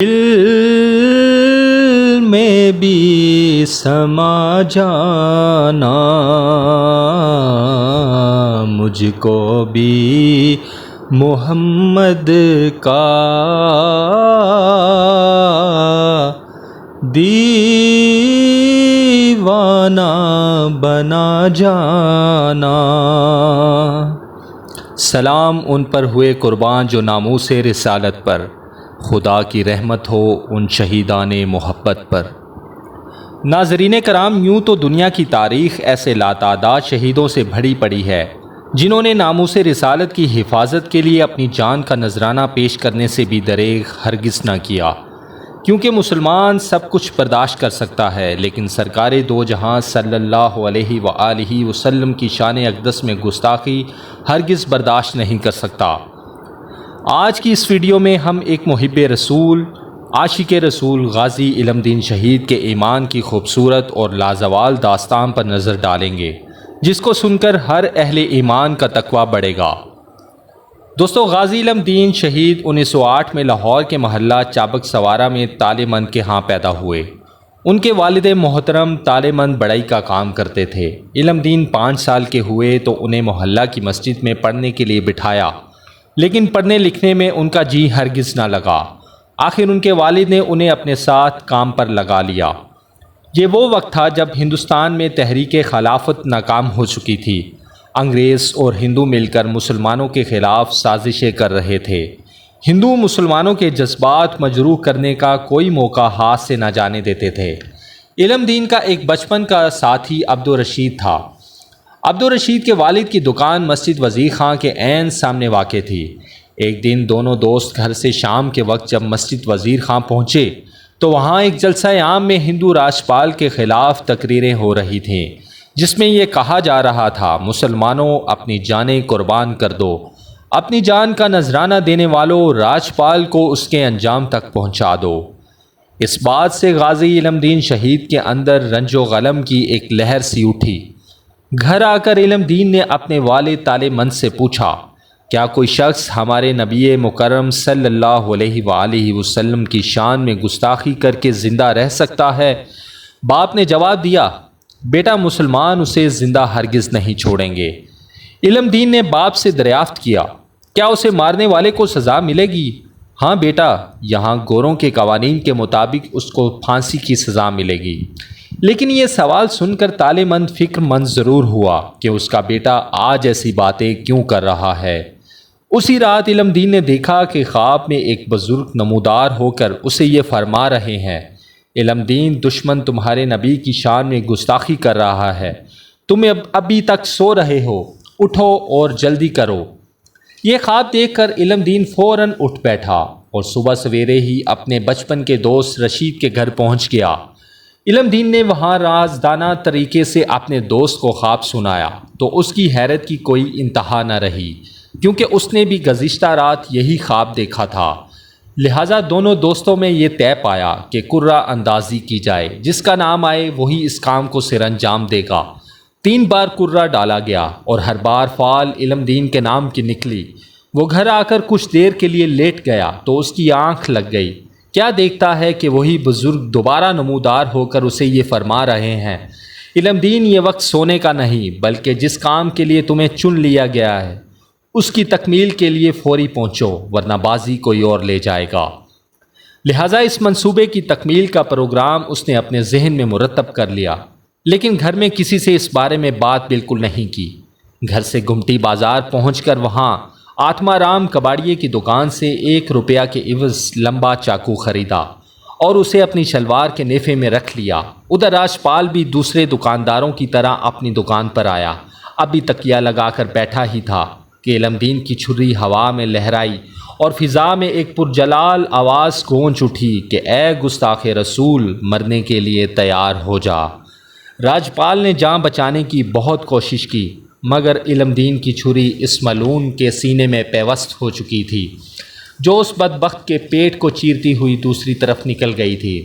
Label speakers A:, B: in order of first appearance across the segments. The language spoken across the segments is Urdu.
A: دل میں بھی سما جانا، مجھ کو بھی محمد کا دیوانہ بنا جانا۔ سلام ان پر ہوئے قربان جو ناموس رسالت پر، خدا کی رحمت ہو ان شہیدان محبت پر۔ ناظرین کرام، یوں تو دنیا کی تاریخ ایسے لاتعداد شہیدوں سے بھری پڑی ہے جنہوں نے ناموس رسالت کی حفاظت کے لیے اپنی جان کا نذرانہ پیش کرنے سے بھی دریغ ہرگز نہ کیا، کیونکہ مسلمان سب کچھ برداشت کر سکتا ہے، لیکن سرکار دو جہاں صلی اللہ علیہ وآلہ وسلم کی شان اقدس میں گستاخی ہرگز برداشت نہیں کر سکتا۔ آج کی اس ویڈیو میں ہم ایک محب رسول، عاشق رسول غازی علم دین شہید کے ایمان کی خوبصورت اور لازوال داستان پر نظر ڈالیں گے، جس کو سن کر ہر اہل ایمان کا تقویٰ بڑھے گا۔ دوستو، غازی علم دین شہید 1908 میں لاہور کے محلہ چابک سوارہ میں تالے مند کے ہاں پیدا ہوئے۔ ان کے والد محترم تالے مند بڑھئی کا کام کرتے تھے۔ علم دین 5 سال کے ہوئے تو انہیں محلہ کی مسجد میں پڑھنے کے لیے بٹھایا، لیکن پڑھنے لکھنے میں ان کا جی ہرگز نہ لگا۔ آخر ان کے والد نے انہیں اپنے ساتھ کام پر لگا لیا۔ یہ وہ وقت تھا جب ہندوستان میں تحریک خلافت ناکام ہو چکی تھی۔ انگریز اور ہندو مل کر مسلمانوں کے خلاف سازشیں کر رہے تھے۔ ہندو مسلمانوں کے جذبات مجروح کرنے کا کوئی موقع ہاتھ سے نہ جانے دیتے تھے۔ علم دین کا ایک بچپن کا ساتھی عبدالرشید تھا۔ عبدالرشید کے والد کی دکان مسجد وزیر خاں کے عین سامنے واقع تھی۔ ایک دن دونوں دوست گھر سے شام کے وقت جب مسجد وزیر خاں پہنچے تو وہاں ایک جلسہ عام میں ہندو راجپال کے خلاف تقریریں ہو رہی تھیں، جس میں یہ کہا جا رہا تھا، مسلمانوں اپنی جانیں قربان کر دو، اپنی جان کا نذرانہ دینے والوں راجپال کو اس کے انجام تک پہنچا دو۔ اس بات سے غازی علم دین شہید کے اندر رنج و غلم کی ایک لہر سی اٹھی۔ گھر آ کر علم دین نے اپنے والد تالے مند سے پوچھا، کیا کوئی شخص ہمارے نبی مکرم صلی اللہ علیہ وآلہ وسلم کی شان میں گستاخی کر کے زندہ رہ سکتا ہے؟ باپ نے جواب دیا، بیٹا، مسلمان اسے زندہ ہرگز نہیں چھوڑیں گے۔ علم دین نے باپ سے دریافت کیا، کیا اسے مارنے والے کو سزا ملے گی؟ ہاں بیٹا، یہاں گوروں کے قوانین کے مطابق اس کو پھانسی کی سزا ملے گی۔ لیکن یہ سوال سن کر تالے مند فکر مند ضرور ہوا کہ اس کا بیٹا آج ایسی باتیں کیوں کر رہا ہے۔ اسی رات علم دین نے دیکھا کہ خواب میں ایک بزرگ نمودار ہو کر اسے یہ فرما رہے ہیں، علم دین، دشمن تمہارے نبی کی شان میں گستاخی کر رہا ہے، تم ابھی تک سو رہے ہو، اٹھو اور جلدی کرو۔ یہ خواب دیکھ کر علم دین فوراً اٹھ بیٹھا اور صبح سویرے ہی اپنے بچپن کے دوست رشید کے گھر پہنچ گیا۔ علم دین نے وہاں رازدانہ طریقے سے اپنے دوست کو خواب سنایا تو اس کی حیرت کی کوئی انتہا نہ رہی، کیونکہ اس نے بھی گزشتہ رات یہی خواب دیکھا تھا۔ لہٰذا دونوں دوستوں میں یہ طے پایا کہ قرہ اندازی کی جائے، جس کا نام آئے وہی اس کام کو سر انجام دے گا۔ 3 بار قرہ ڈالا گیا اور ہر بار فال علم دین کے نام کی نکلی۔ وہ گھر آ کر کچھ دیر کے لیے لیٹ گیا تو اس کی آنکھ لگ گئی۔ کیا دیکھتا ہے کہ وہی بزرگ دوبارہ نمودار ہو کر اسے یہ فرما رہے ہیں، علم دین، یہ وقت سونے کا نہیں، بلکہ جس کام کے لیے تمہیں چن لیا گیا ہے اس کی تکمیل کے لیے فوری پہنچو، ورنہ بازی کوئی اور لے جائے گا۔ لہٰذا اس منصوبے کی تکمیل کا پروگرام اس نے اپنے ذہن میں مرتب کر لیا، لیکن گھر میں کسی سے اس بارے میں بات بالکل نہیں کی۔ گھر سے گھمٹی بازار پہنچ کر وہاں آتما رام کباڑیے کی دکان سے 1 روپیہ کے عوض لمبا چاقو خریدا اور اسے اپنی شلوار کے نیفے میں رکھ لیا۔ ادھر راجپال بھی دوسرے دکانداروں کی طرح اپنی دکان پر آیا۔ ابھی تکیہ لگا کر بیٹھا ہی تھا کہ علم دین کی چھری ہوا میں لہرائی اور فضا میں ایک پرجلال آواز گونج اٹھی کہ اے گستاخ رسول، مرنے کے لیے تیار ہو جا۔ راجپال نے جان بچانے کی بہت کوشش کی، مگر علم دین کی چھری اس ملعون کے سینے میں پیوست ہو چکی تھی، جو اس بدبخت کے پیٹ کو چیرتی ہوئی دوسری طرف نکل گئی تھی۔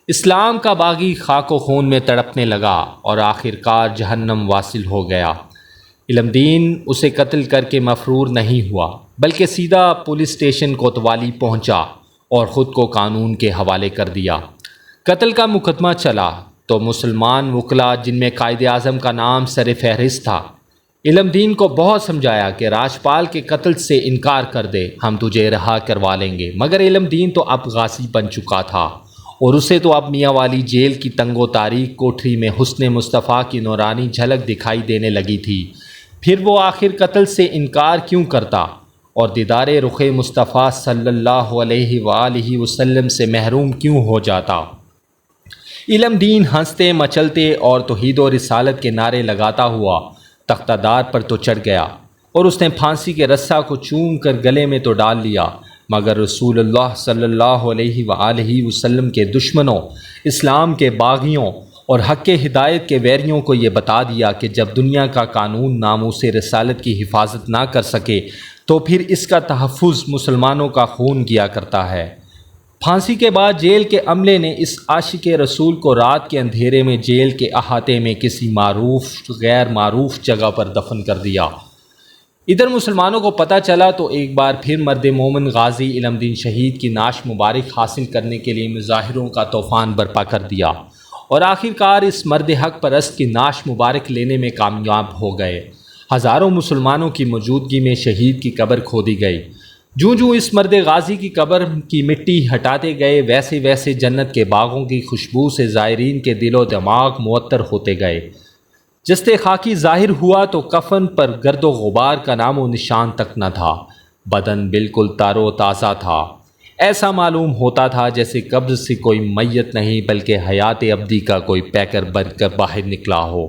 A: اسلام کا باغی خاک و خون میں تڑپنے لگا اور آخر کار جہنم واصل ہو گیا۔ علم دین اسے قتل کر کے مفرور نہیں ہوا، بلکہ سیدھا پولیس اسٹیشن کوتوالی پہنچا اور خود کو قانون کے حوالے کر دیا۔ قتل کا مقدمہ چلا تو مسلمان وکلا، جن میں قائد اعظم کا نام سر فہرست تھا، علم دین کو بہت سمجھایا کہ راجپال کے قتل سے انکار کر دے، ہم تجھے رہا کروا لیں گے، مگر علم دین تو اب غازی بن چکا تھا اور اسے تو اب میاں والی جیل کی تنگ و تاریک کوٹری میں حسن مصطفیٰ کی نورانی جھلک دکھائی دینے لگی تھی۔ پھر وہ آخر قتل سے انکار کیوں کرتا اور دیدار رخ مصطفیٰ صلی اللہ علیہ وآلہ وسلم سے محروم کیوں ہو جاتا؟ علم دین ہنستے مچلتے اور توحید و رسالت کے نعرے لگاتا ہوا تختہ دار پر تو چڑھ گیا اور اس نے پھانسی کے رسہ کو چوم کر گلے میں تو ڈال لیا، مگر رسول اللہ صلی اللہ علیہ وآلہ وسلم کے دشمنوں، اسلام کے باغیوں اور حق ہدایت کے ویریوں کو یہ بتا دیا کہ جب دنیا کا قانون ناموس رسالت کی حفاظت نہ کر سکے تو پھر اس کا تحفظ مسلمانوں کا خون کیا کرتا ہے۔ پھانسی کے بعد جیل کے عملے نے اس عاشق رسول کو رات کے اندھیرے میں جیل کے احاطے میں کسی معروف غیر معروف جگہ پر دفن کر دیا۔ ادھر مسلمانوں کو پتہ چلا تو ایک بار پھر مرد مومن غازی علم دین شہید کی نعش مبارک حاصل کرنے کے لیے مظاہروں کا طوفان برپا کر دیا اور آخرکار اس مرد حق پرست کی نعش مبارک لینے میں کامیاب ہو گئے۔ ہزاروں مسلمانوں کی موجودگی میں شہید کی قبر کھودی گئی۔ جوں اس مرد غازی کی قبر کی مٹی ہٹاتے گئے ویسے ویسے جنت کے باغوں کی خوشبو سے زائرین کے دل و دماغ معطر ہوتے گئے۔ جست خاکی ظاہر ہوا تو کفن پر گرد و غبار کا نام و نشان تک نہ تھا، بدن بالکل تار و تازہ تھا، ایسا معلوم ہوتا تھا جیسے قبر سے کوئی میت نہیں بلکہ حیات ابدی کا کوئی پیکر بن کر باہر نکلا ہو۔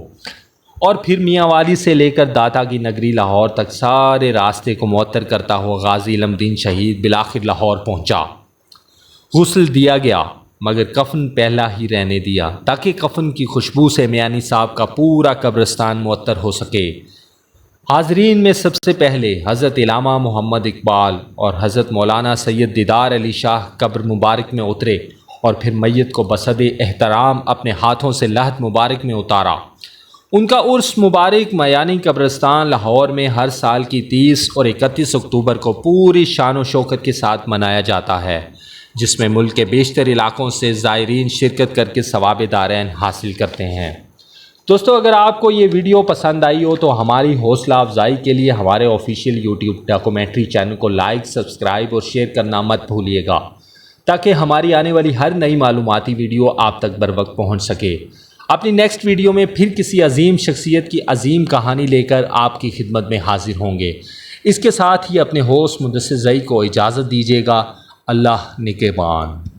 A: اور پھر میاں والی سے لے کر داتا کی نگری لاہور تک سارے راستے کو معطر کرتا ہوا غازی علم دین شہید بالآخر لاہور پہنچا۔ غسل دیا گیا مگر کفن پہلا ہی رہنے دیا تاکہ کفن کی خوشبو سے میانی صاحب کا پورا قبرستان معطر ہو سکے۔ حاضرین میں سب سے پہلے حضرت علامہ محمد اقبال اور حضرت مولانا سید دیدار علی شاہ قبر مبارک میں اترے اور پھر میت کو بصد احترام اپنے ہاتھوں سے لحد مبارک میں اتارا۔ ان کا عرس مبارک میانی قبرستان لاہور میں ہر سال کی 30 اور 31 اکتوبر کو پوری شان و شوکت کے ساتھ منایا جاتا ہے، جس میں ملک کے بیشتر علاقوں سے زائرین شرکت کر کے ثواب دارین حاصل کرتے ہیں۔ دوستو، اگر آپ کو یہ ویڈیو پسند آئی ہو تو ہماری حوصلہ افزائی کے لیے ہمارے آفیشیل یوٹیوب ڈاکومنٹری چینل کو لائک، سبسکرائب اور شیئر کرنا مت بھولیے گا تاکہ ہماری آنے والی ہر نئی معلوماتی ویڈیو آپ تک بروقت پہنچ سکے۔ اپنی نیکسٹ ویڈیو میں پھر کسی عظیم شخصیت کی عظیم کہانی لے کر آپ کی خدمت میں حاضر ہوں گے۔ اس کے ساتھ ہی اپنے ہوسٹ مدثر زئی کو اجازت دیجیے گا۔ اللہ نگہبان۔